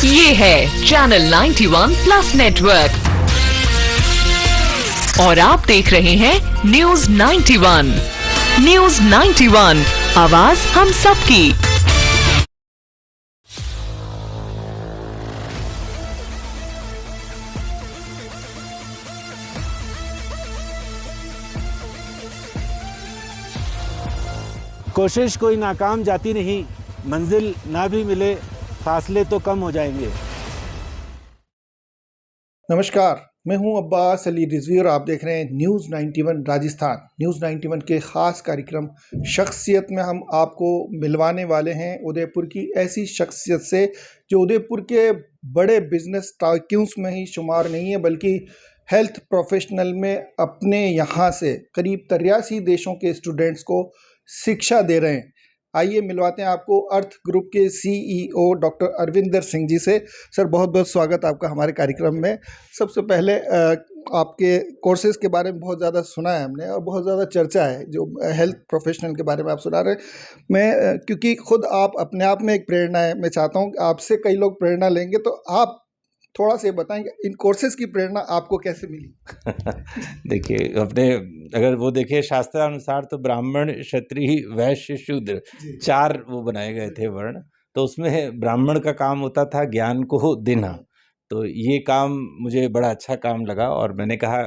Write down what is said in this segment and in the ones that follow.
ये है channel 91 plus network और आप देख रहे हैं न्यूज 91। न्यूज 91, आवाज हम सबकी। कोशिश कोई नाकाम जाती नहीं, मंजिल ना भी मिले फासले तो कम हो जाएंगे। नमस्कार, मैं हूं अब्बास अली रिजवी और आप देख रहे हैं न्यूज़ 91 राजस्थान। न्यूज़ 91 के ख़ास कार्यक्रम शख्सियत में हम आपको मिलवाने वाले हैं उदयपुर की ऐसी शख्सियत से जो उदयपुर के बड़े बिजनेस टाइकून्स में ही शुमार नहीं है, बल्कि हेल्थ प्रोफेशनल में अपने यहाँ से करीब 83 देशों के स्टूडेंट्स को शिक्षा दे रहे हैं। आइए मिलवाते हैं आपको अर्थ ग्रुप के CEO डॉक्टर अरविंदर सिंह जी से। सर, बहुत बहुत स्वागत आपका हमारे कार्यक्रम में। सबसे पहले आपके कोर्सेज़ के बारे में बहुत ज़्यादा सुना है हमने और बहुत ज़्यादा चर्चा है जो हेल्थ प्रोफेशनल के बारे में आप सुना रहे हैं। मैं क्योंकि खुद आप अपने आप में एक प्रेरणा है, मैं चाहता हूँ कि आपसे कई लोग प्रेरणा लेंगे, तो आप थोड़ा सा बताएंगे इन कोर्सेज़ की प्रेरणा आपको कैसे मिली? देखिए, अपने अगर वो देखें शास्त्रानुसार तो ब्राह्मण, क्षत्रिय, वैश्य, शूद्र 4 वो बनाए गए थे वर्ण। तो उसमें ब्राह्मण का काम होता था ज्ञान को देना। तो ये काम मुझे बड़ा अच्छा काम लगा और मैंने कहा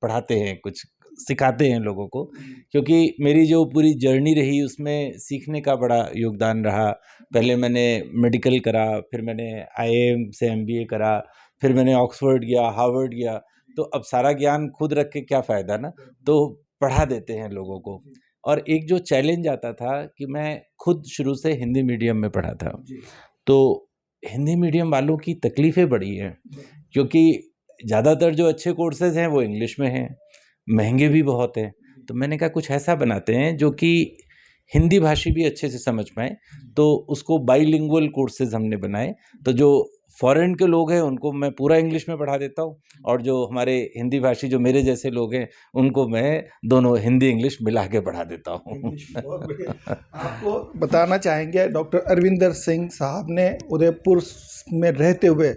पढ़ाते हैं, कुछ सिखाते हैं लोगों को, क्योंकि मेरी जो पूरी जर्नी रही उसमें सीखने का बड़ा योगदान रहा। पहले मैंने मेडिकल करा, फिर मैंने IIM से MBA करा, फिर मैंने ऑक्सफोर्ड गया, हार्वर्ड गया। तो अब सारा ज्ञान खुद रख के क्या फ़ायदा ना, तो पढ़ा देते हैं लोगों को। और एक जो चैलेंज आता था कि मैं खुद शुरू से हिंदी मीडियम में पढ़ा था, तो हिंदी मीडियम वालों की तकलीफ़ें बड़ी हैं, क्योंकि ज़्यादातर जो अच्छे कोर्सेज़ हैं वो इंग्लिश में हैं, महंगे भी बहुत हैं। तो मैंने कहा कुछ ऐसा बनाते हैं जो कि हिंदी भाषी भी अच्छे से समझ पाएँ, तो उसको बाइलिंगुअल कोर्सेज़ हमने बनाए। तो जो फ़ॉरेन के लोग हैं उनको मैं पूरा इंग्लिश में पढ़ा देता हूँ, और जो हमारे हिंदी भाषी जो मेरे जैसे लोग हैं उनको मैं दोनों हिंदी इंग्लिश मिला के पढ़ा देता हूँ। बहुत बढ़िया। आपको बताना चाहेंगे डॉक्टर अरविंदर सिंह साहब ने उदयपुर में रहते हुए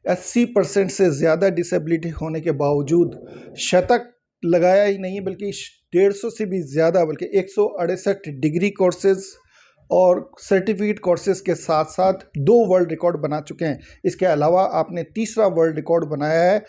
80% से ज़्यादा डिसेबिलिटी होने के बावजूद शतक लगाया ही नहीं, बल्कि 150 से भी ज़्यादा, बल्कि 168 डिग्री कोर्सेज और सर्टिफिकेट कोर्सेज के साथ साथ 2 वर्ल्ड रिकॉर्ड बना चुके हैं। इसके अलावा आपने तीसरा वर्ल्ड रिकॉर्ड बनाया है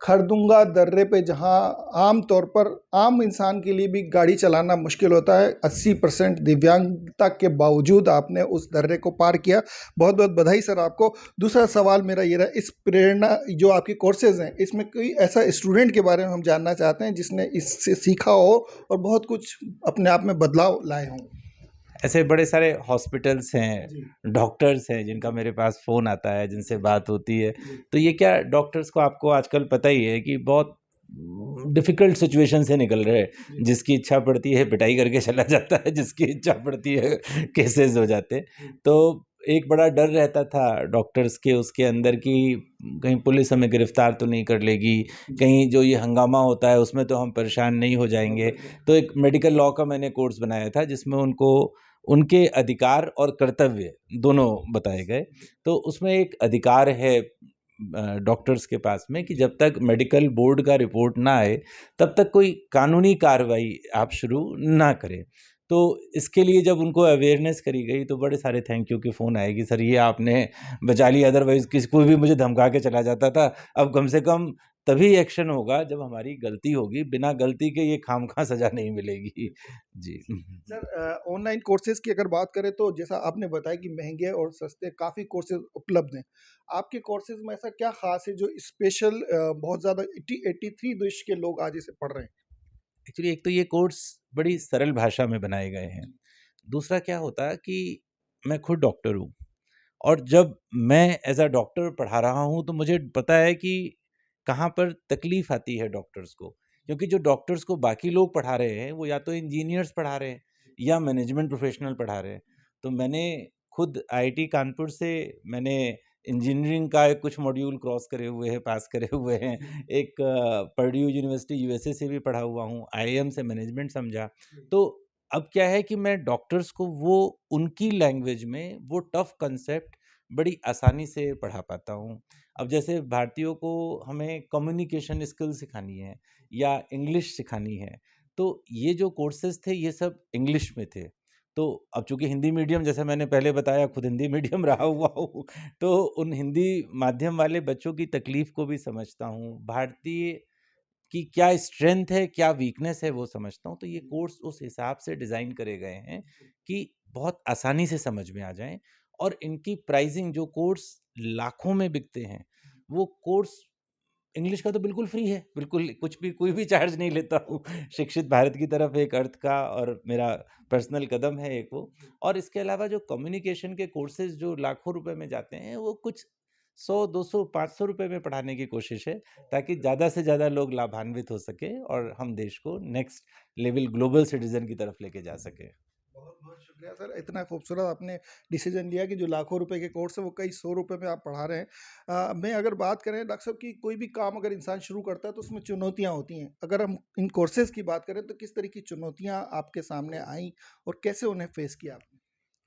खरदुंगा दर्रे पे, जहां आम तौर पर आम इंसान के लिए भी गाड़ी चलाना मुश्किल होता है। 80% दिव्यांगता के बावजूद आपने उस दर्रे को पार किया। बहुत बहुत बधाई सर आपको। दूसरा सवाल मेरा ये रहा, इस प्रेरणा जो आपके कोर्सेज़ हैं, इसमें कोई ऐसा स्टूडेंट के बारे में हम जानना चाहते हैं जिसने इससे सीखा हो और बहुत कुछ अपने आप में बदलाव लाए हों। ऐसे बड़े सारे हॉस्पिटल्स हैं, डॉक्टर्स हैं जिनका मेरे पास फ़ोन आता है, जिनसे बात होती है। तो ये क्या, डॉक्टर्स को आपको आजकल पता ही है कि बहुत डिफ़िकल्ट सिचुएशन से निकल रहे हैं। जिसकी इच्छा पड़ती है पिटाई करके चला जाता है, जिसकी इच्छा पड़ती है केसेस हो जाते हैं। तो एक बड़ा डर रहता था डॉक्टर्स के उसके अंदर कि कहीं पुलिस हमें गिरफ़्तार तो नहीं कर लेगी, कहीं जो ये हंगामा होता है उसमें तो हम परेशान नहीं हो जाएंगे। तो एक मेडिकल लॉ का मैंने कोर्स बनाया था जिसमें उनको उनके अधिकार और कर्तव्य दोनों बताए गए। तो उसमें एक अधिकार है डॉक्टर्स के पास में कि जब तक मेडिकल बोर्ड का रिपोर्ट ना आए तब तक कोई कानूनी कार्रवाई आप शुरू ना करें। तो इसके लिए जब उनको अवेयरनेस करी गई तो बड़े सारे थैंक यू के फ़ोन आए कि सर ये आपने बचा लिया, अदरवाइज़ किसी कोई भी मुझे धमका के चला जाता था। अब कम से कम तभी एक्शन होगा जब हमारी गलती होगी, बिना गलती के ये खामखा सज़ा नहीं मिलेगी। जी। सर, ऑनलाइन कोर्सेज की अगर बात करें तो जैसा आपने बताया कि महंगे और सस्ते काफ़ी कोर्सेज उपलब्ध हैं। आपके कोर्सेज में ऐसा क्या ख़ास है जो स्पेशल बहुत ज़्यादा 83 देश के लोग आज इसे पढ़ रहे हैं? एक्चुअली एक तो ये कोर्स बड़ी सरल भाषा में बनाए गए हैं। दूसरा क्या होता है कि मैं खुद डॉक्टर हूँ, और जब मैं एज़ अ डॉक्टर पढ़ा रहा हूँ तो मुझे पता है कि कहाँ पर तकलीफ़ आती है डॉक्टर्स को। क्योंकि जो डॉक्टर्स को बाकी लोग पढ़ा रहे हैं वो या तो इंजीनियर्स पढ़ा रहे हैं या मैनेजमेंट प्रोफेशनल पढ़ा रहे हैं। तो मैंने खुद IIT कानपुर से मैंने इंजीनियरिंग का एक कुछ मॉड्यूल क्रॉस करे हुए हैं, पास करे हुए हैं। एक पर्ड्यू यूनिवर्सिटी USA से भी पढ़ा हुआ हूँ, IIM से मैनेजमेंट समझा। तो अब क्या है कि मैं डॉक्टर्स को वो उनकी लैंग्वेज में वो टफ़ कंसेप्ट बड़ी आसानी से पढ़ा पाता हूँ। अब जैसे भारतीयों को हमें कम्युनिकेशन स्किल सिखानी है या इंग्लिश सिखानी है, तो ये जो कोर्सेज़ थे ये सब इंग्लिश में थे। तो अब चूँकि हिंदी मीडियम, जैसे मैंने पहले बताया, खुद हिंदी मीडियम रहा हुआ हूँ, तो उन हिंदी माध्यम वाले बच्चों की तकलीफ़ को भी समझता हूँ। भारतीय कि क्या स्ट्रेंथ है, क्या वीकनेस है, वो समझता हूँ। तो ये कोर्स उस हिसाब से डिज़ाइन करे गए हैं कि बहुत आसानी से समझ में आ जाएँ, और इनकी प्राइसिंग, जो कोर्स लाखों में बिकते हैं, वो कोर्स इंग्लिश का तो बिल्कुल फ्री है, बिल्कुल कुछ भी, कोई भी चार्ज नहीं लेता हूँ। शिक्षित भारत की तरफ एक अर्थ का और मेरा पर्सनल कदम है एक वो। और इसके अलावा जो कम्युनिकेशन के कोर्सेज़ जो लाखों रुपए में जाते हैं, वो कुछ 100, 200, 500 रुपए में पढ़ाने की कोशिश है, ताकि ज़्यादा से ज़्यादा लोग लाभान्वित हो सकें और हम देश को नेक्स्ट लेवल ग्लोबल सिटीज़न की तरफ लेके जा सकें। बहुत बहुत शुक्रिया सर, इतना खूबसूरत आपने डिसीजन लिया कि जो लाखों रुपए के कोर्स है वो कई सौ रुपए में आप पढ़ा रहे हैं। मैं अगर बात करें डॉक्टर साहब की, कोई भी काम अगर इंसान शुरू करता है तो उसमें चुनौतियां होती हैं। अगर हम इन कोर्सेज की बात करें तो किस तरह की चुनौतियां आपके सामने आई और कैसे उन्हें फेस किया आपने?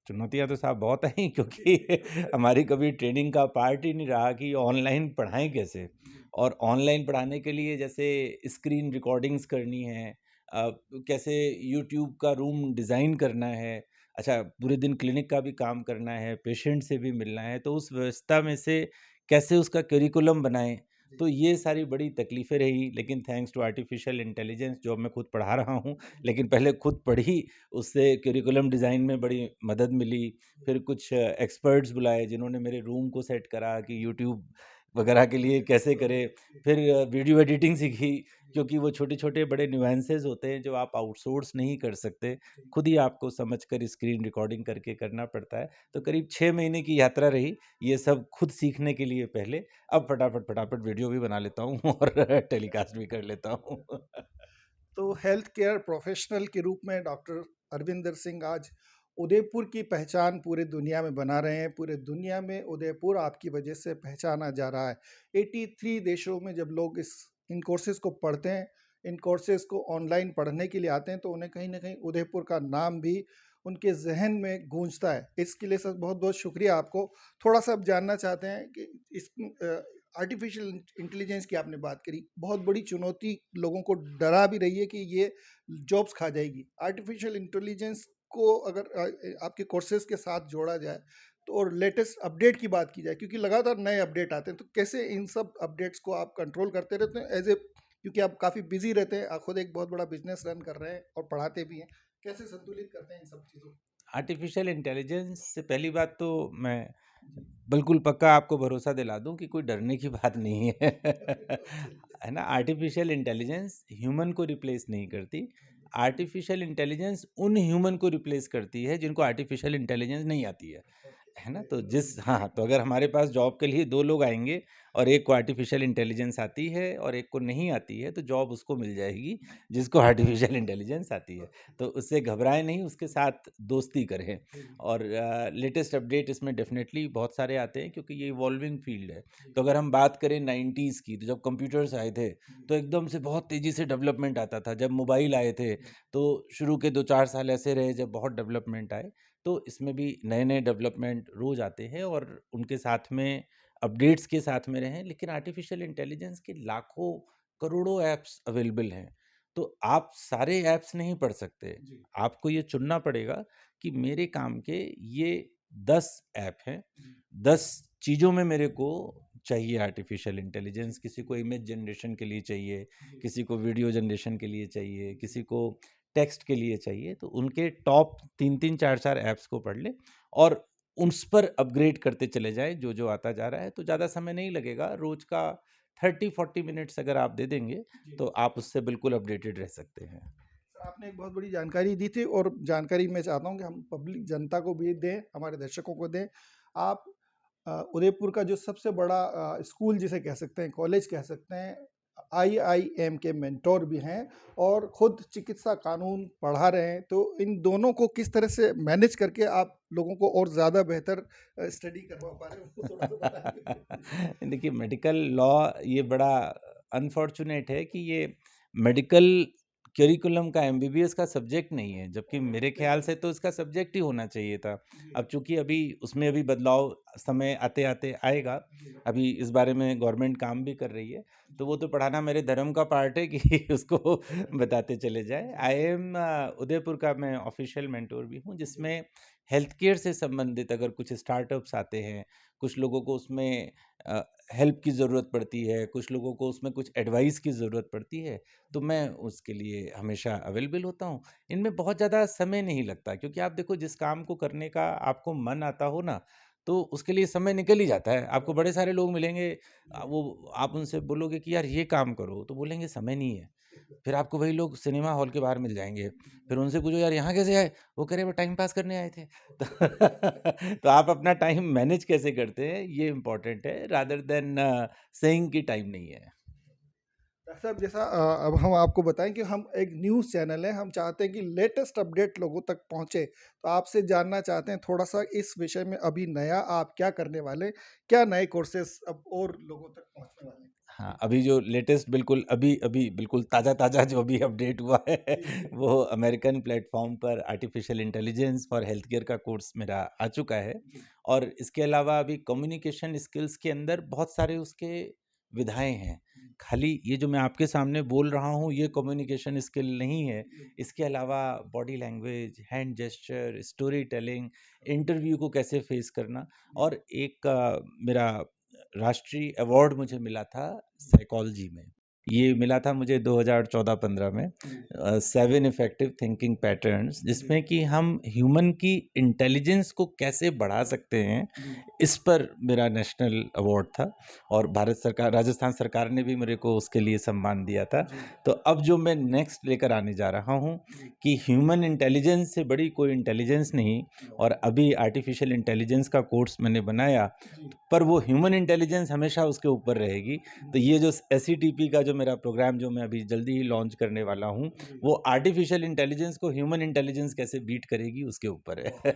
चुनौतियाँ तो साहब बहुत आई, क्योंकि हमारी कभी ट्रेनिंग का पार्ट ही नहीं रहा कि ऑनलाइन पढ़ाएँ कैसे? और ऑनलाइन पढ़ाने के लिए जैसे स्क्रीन रिकॉर्डिंग्स करनी है, कैसे यूट्यूब का रूम डिज़ाइन करना है, अच्छा पूरे दिन क्लिनिक का भी काम करना है, पेशेंट से भी मिलना है, तो उस व्यवस्था में से कैसे उसका करिकुलम बनाएँ? तो ये सारी बड़ी तकलीफ़ें रही, लेकिन थैंक्स टू आर्टिफ़िशियल इंटेलिजेंस, जो अब मैं खुद पढ़ा रहा हूँ, लेकिन पहले खुद पढ़ी, उससे करिकुलम डिज़ाइन में बड़ी मदद मिली। फिर कुछ एक्सपर्ट्स बुलाए जिन्होंने मेरे रूम को सेट करा कि यूट्यूब वगैरह के लिए कैसे करें। फिर वीडियो एडिटिंग सीखी, क्योंकि वो छोटे-छोटे बड़े नुएंसेस होते हैं जो आप आउटसोर्स नहीं कर सकते। खुद ही आपको समझकर स्क्रीन रिकॉर्डिंग करके करना पड़ता है। तो करीब 6 महीने की यात्रा रही, ये सब खुद सीखने के लिए पहले। अब फटाफट वीडियो भी बना लेता हूँ और टेलीकास्ट भी कर लेता हूँ। तो हेल्थ केयर प्रोफेशनल के रूप में डॉक्टर अरविंदर सिंह आज उदयपुर की पहचान पूरे दुनिया में बना रहे हैं। पूरे दुनिया में उदयपुर आपकी वजह से पहचाना जा रहा है। 83 देशों में जब लोग इन कोर्सेज़ को पढ़ते हैं, इन कोर्सेज़ को ऑनलाइन पढ़ने के लिए आते हैं, तो उन्हें कहीं ना कहीं उदयपुर का नाम भी उनके जहन में गूंजता है। इसके लिए सर बहुत बहुत शुक्रिया आपको। थोड़ा सा अब जानना चाहते हैं कि इस आर्टिफिशियल इंटेलिजेंस की आपने बात करी, बहुत बड़ी चुनौती लोगों को डरा भी रही है कि ये जॉब्स खा जाएगी। आर्टिफिशियल इंटेलिजेंस को अगर आपके कोर्सेज के साथ जोड़ा जाए तो, और लेटेस्ट अपडेट की बात की जाए, क्योंकि लगातार नए अपडेट आते हैं, तो कैसे इन सब अपडेट्स को आप कंट्रोल करते रहते हैं एज ए, क्योंकि आप काफ़ी बिजी रहते हैं, आप खुद एक बहुत बड़ा बिजनेस रन कर रहे हैं और पढ़ाते भी हैं, कैसे संतुलित करते हैं इन सब चीज़ों को? आर्टिफिशियल इंटेलिजेंस से पहली बात तो मैं बिल्कुल पक्का आपको भरोसा दिला दूं कि कोई डरने की बात नहीं है। है ना? आर्टिफिशियल इंटेलिजेंस ह्यूमन को रिप्लेस नहीं करती। आर्टिफिशियल इंटेलिजेंस उन ह्यूमन को रिप्लेस करती है जिनको आर्टिफिशियल इंटेलिजेंस नहीं आती है ना? तो हाँ, तो अगर हमारे पास जॉब के लिए 2 लोग आएँगे और एक को आर्टिफिशियल इंटेलिजेंस आती है और एक को नहीं आती है, तो जॉब उसको मिल जाएगी जिसको आर्टिफिशियल इंटेलिजेंस आती है। तो उससे घबराएँ नहीं, उसके साथ दोस्ती करें। और लेटेस्ट अपडेट इसमें डेफ़िनेटली बहुत सारे आते हैं, क्योंकि ये इवॉल्विंग फ़ील्ड है। तो अगर हम बात करें 90s की, तो जब कंप्यूटर्स आए थे, तो एकदम से बहुत तेज़ी से डेवलपमेंट आता था। जब मोबाइल आए थे, तो शुरू के 2-4 साल ऐसे रहे जब बहुत डेवलपमेंट आए। तो इसमें भी नए-नए डेवलपमेंट रोज़ आते हैं और उनके साथ में अपडेट्स के साथ में रहें। लेकिन आर्टिफ़िशियल इंटेलिजेंस के लाखों, करोड़ों ऐप्स अवेलेबल हैं। तो आप सारे ऐप्स नहीं पढ़ सकते। आपको ये चुनना पड़ेगा कि मेरे काम के ये 10 ऐप हैं। 10 चीज़ों में मेरे को चाहिए आर्टिफ़िशियल इंटेलिजेंस। किसी को इमेज जनरेशन के लिए चाहिए, किसी को वीडियो जनरेशन के लिए चाहिए, किसी को टेक्स्ट के लिए चाहिए। तो उनके टॉप 3-3, 4-4 ऐप्स को पढ़ लें और उस पर अपग्रेड करते चले जाएँ जो आता जा रहा है। तो ज़्यादा समय नहीं लगेगा। रोज़ का 30-40 मिनट्स अगर आप दे देंगे, तो आप उससे बिल्कुल अपडेटेड रह सकते हैं। सर, आपने एक बहुत बड़ी जानकारी दी थी, और जानकारी मैं चाहता हूँ कि हम पब्लिक जनता को भी दें, हमारे दर्शकों को दें। आप उदयपुर का जो सबसे बड़ा स्कूल जिसे कह सकते हैं, कॉलेज कह सकते हैं, आईआईएम के मेंटोर भी हैं और खुद चिकित्सा कानून पढ़ा रहे हैं, तो इन दोनों को किस तरह से मैनेज करके आप लोगों को और ज़्यादा बेहतर स्टडी करवा पा रहे हैं, उसको थोड़ा सा बताएंगे? देखिए, मेडिकल लॉ ये बड़ा अनफॉर्चुनेट है कि ये मेडिकल करिकुलम का एमबीबीएस का सब्जेक्ट नहीं है, जबकि मेरे ख्याल से तो इसका सब्जेक्ट ही होना चाहिए था। अब चूंकि अभी उसमें अभी बदलाव समय आते आते आएगा, अभी इस बारे में गवर्नमेंट काम भी कर रही है, तो वो तो पढ़ाना मेरे धर्म का पार्ट है कि उसको बताते चले जाए। आई एम उदयपुर का मैं ऑफिशियल मेंटोर भी हूँ, जिसमें हेल्थ केयर से संबंधित अगर कुछ स्टार्टअप्स आते हैं, कुछ लोगों को उसमें हेल्प की ज़रूरत पड़ती है, कुछ लोगों को उसमें कुछ एडवाइस की ज़रूरत पड़ती है, तो मैं उसके लिए हमेशा अवेलेबल होता हूँ। इनमें बहुत ज़्यादा समय नहीं लगता, क्योंकि आप देखो जिस काम को करने का आपको मन आता हो ना, तो उसके लिए समय निकल ही जाता है। आपको बड़े सारे लोग मिलेंगे, वो आप उनसे बोलोगे कि यार ये काम करो, तो बोलेंगे समय नहीं है। फिर आपको वही लोग सिनेमा हॉल के बाहर मिल जाएँगे। फिर उनसे पूछो यार यहाँ कैसे आए? वो कह रहे वो टाइम पास करने आए थे। तो आप अपना टाइम मैनेज कैसे करते हैं, ये इम्पोर्टेंट है रादर देन सेइंग कि टाइम नहीं है। डॉक्टर साहब, जैसा अब हम आपको बताएं कि हम एक न्यूज़ चैनल है, हम चाहते हैं कि लेटेस्ट अपडेट लोगों तक पहुंचे, तो आपसे जानना चाहते हैं थोड़ा सा इस विषय में, अभी नया आप क्या करने वाले हैं? क्या नए कोर्सेस अब और लोगों तक पहुंचने वाले हैं? हाँ, अभी जो लेटेस्ट बिल्कुल अभी बिल्कुल ताज़ा-ताज़ा जो अभी अपडेट हुआ है वो अमेरिकन प्लेटफ़ॉर्म पर artificial intelligence for health care का कोर्स मेरा आ चुका है। और इसके अलावा अभी कम्युनिकेशन स्किल्स के अंदर बहुत सारे उसके विधाएँ हैं। खाली ये जो मैं आपके सामने बोल रहा हूँ, ये कम्युनिकेशन स्किल नहीं है। इसके अलावा body language, hand gesture, story telling, interview को कैसे फ़ेस करना, और एक मेरा राष्ट्रीय अवार्ड मुझे मिला था साइकोलॉजी में। ये मिला था मुझे 2014-15 में, 7 इफ़ेक्टिव थिंकिंग पैटर्न्स, जिसमें कि हम ह्यूमन की इंटेलिजेंस को कैसे बढ़ा सकते हैं, इस पर मेरा नेशनल अवार्ड था। और भारत सरकार, राजस्थान सरकार ने भी मेरे को उसके लिए सम्मान दिया था। तो अब जो मैं नेक्स्ट लेकर आने जा रहा हूँ कि ह्यूमन इंटेलिजेंस से बड़ी कोई इंटेलिजेंस नहीं, और अभी आर्टिफ़िशियल इंटेलिजेंस का कोर्स मैंने बनाया, पर वो ह्यूमन इंटेलिजेंस हमेशा उसके ऊपर रहेगी। तो ये जो एसईटीपी का जो मेरा प्रोग्राम जो मैं अभी जल्दी ही लॉन्च करने वाला हूँ, वो आर्टिफिशियल इंटेलिजेंस को ह्यूमन इंटेलिजेंस कैसे बीट करेगी उसके ऊपर है।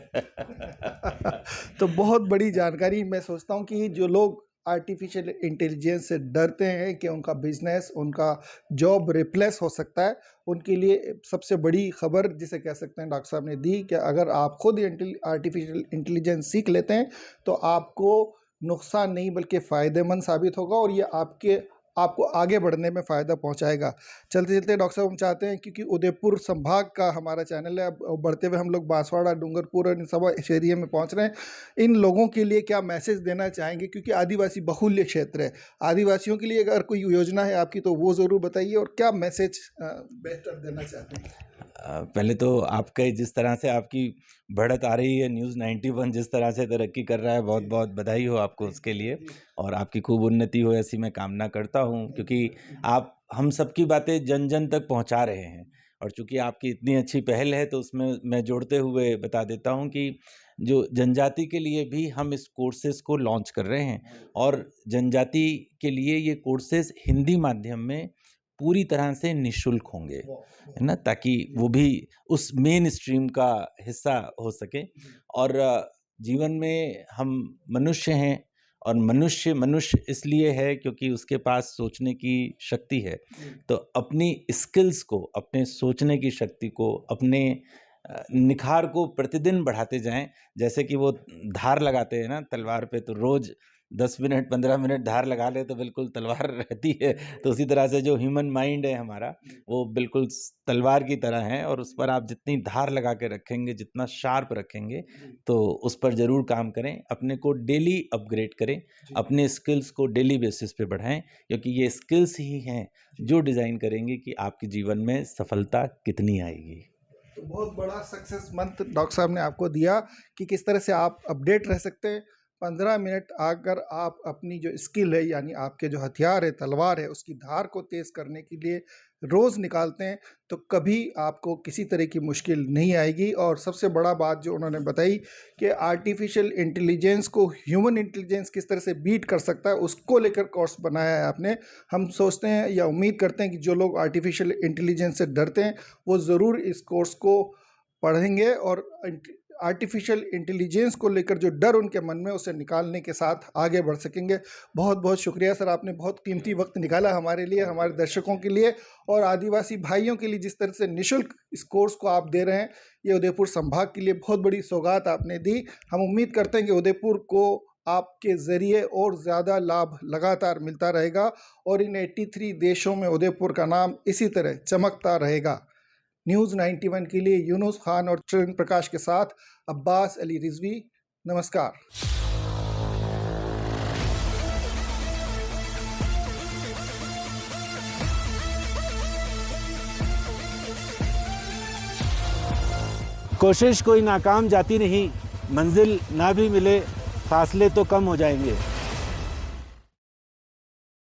तो बहुत बड़ी जानकारी। मैं सोचता हूँ कि जो लोग आर्टिफिशियल इंटेलिजेंस से डरते हैं कि उनका बिजनेस, उनका जॉब रिप्लेस हो सकता है, उनके लिए सबसे बड़ी खबर जिसे कह सकते हैं डॉक्टर साहब ने दी कि अगर आप खुद आर्टिफिशियल इंटेलिजेंस सीख लेते हैं तो आपको नुकसान नहीं बल्कि फ़ायदेमंद साबित होगा, और ये आपको आगे बढ़ने में फ़ायदा पहुंचाएगा। चलते चलते डॉक्टर साहब, हम चाहते हैं, क्योंकि उदयपुर संभाग का हमारा चैनल है, अब बढ़ते हुए हम लोग बांसवाड़ा, डूंगरपुर और इन सब इस एरिया में पहुंच रहे हैं, इन लोगों के लिए क्या मैसेज देना चाहेंगे? क्योंकि आदिवासी बहुल्य क्षेत्र है, आदिवासियों के लिए अगर कोई योजना है आपकी तो वो ज़रूर बताइए, और क्या मैसेज बेहतर देना चाहते हैं? पहले तो आपके जिस तरह से आपकी बढ़त आ रही है, न्यूज़ 91 जिस तरह से तरक्की कर रहा है, बहुत बहुत बधाई हो आपको उसके लिए, और आपकी खूब उन्नति हो ऐसी मैं कामना करता हूँ, क्योंकि आप हम सबकी बातें जन जन तक पहुँचा रहे हैं। और चूँकि आपकी इतनी अच्छी पहल है, तो उसमें मैं जोड़ते हुए बता देता हूँ कि जो जनजाति के लिए भी हम इस कोर्सेज़ को लॉन्च कर रहे हैं, और जनजाति के लिए ये कोर्सेज़ हिंदी माध्यम में पूरी तरह से निःशुल्क होंगे, है ना? ताकि वो भी उस मेन स्ट्रीम का हिस्सा हो सके। और जीवन में हम मनुष्य हैं, और मनुष्य मनुष्य इसलिए है क्योंकि उसके पास सोचने की शक्ति है। तो अपनी स्किल्स को, अपने सोचने की शक्ति को, अपने निखार को प्रतिदिन बढ़ाते जाएं। जैसे कि वो धार लगाते हैं ना तलवार पे, तो रोज़ 10 मिनट 15 मिनट धार लगा ले तो बिल्कुल तलवार रहती है। तो उसी तरह से जो ह्यूमन माइंड है हमारा, वो बिल्कुल तलवार की तरह है, और उस पर आप जितनी धार लगा के रखेंगे, जितना शार्प रखेंगे, तो उस पर ज़रूर काम करें। अपने को डेली अपग्रेड करें, अपने स्किल्स को डेली बेसिस पे बढ़ाएं, क्योंकि ये स्किल्स ही हैं जो डिज़ाइन करेंगे कि आपके जीवन में सफलता कितनी आएगी। तो बहुत बड़ा सक्सेस मंथ डॉक्टर साहब ने आपको दिया कि किस तरह से आप अपडेट रह सकते हैं। 15 मिनट अगर आप अपनी जो स्किल है, यानी आपके जो हथियार है, तलवार है, उसकी धार को तेज़ करने के लिए रोज़ निकालते हैं, तो कभी आपको किसी तरह की मुश्किल नहीं आएगी। और सबसे बड़ा बात जो उन्होंने बताई कि आर्टिफिशियल इंटेलिजेंस को ह्यूमन इंटेलिजेंस किस तरह से बीट कर सकता है, उसको लेकर कोर्स बनाया है आपने। हम सोचते हैं या उम्मीद करते हैं कि जो लोग आर्टिफिशियल इंटेलिजेंस से डरते हैं वो ज़रूर इस कोर्स को पढ़ेंगे और आर्टिफिशियल इंटेलिजेंस को लेकर जो डर उनके मन में, उसे निकालने के साथ आगे बढ़ सकेंगे। बहुत बहुत शुक्रिया सर, आपने बहुत कीमती वक्त निकाला हमारे लिए, हमारे दर्शकों के लिए और आदिवासी भाइयों के लिए। जिस तरह से निःशुल्क इस कोर्स को आप दे रहे हैं, ये उदयपुर संभाग के लिए बहुत बड़ी सौगात आपने दी। हम उम्मीद करते हैं कि उदयपुर को आपके ज़रिए और ज़्यादा लाभ लगातार मिलता रहेगा और इन 83 देशों में उदयपुर का नाम इसी तरह चमकता रहेगा। न्यूज़ 91 के लिए यूनुस खान और चरण प्रकाश के साथ अब्बास अली रिजवी, नमस्कार। कोशिश कोई नाकाम जाती नहीं, मंजिल ना भी मिले फासले तो कम हो जाएंगे।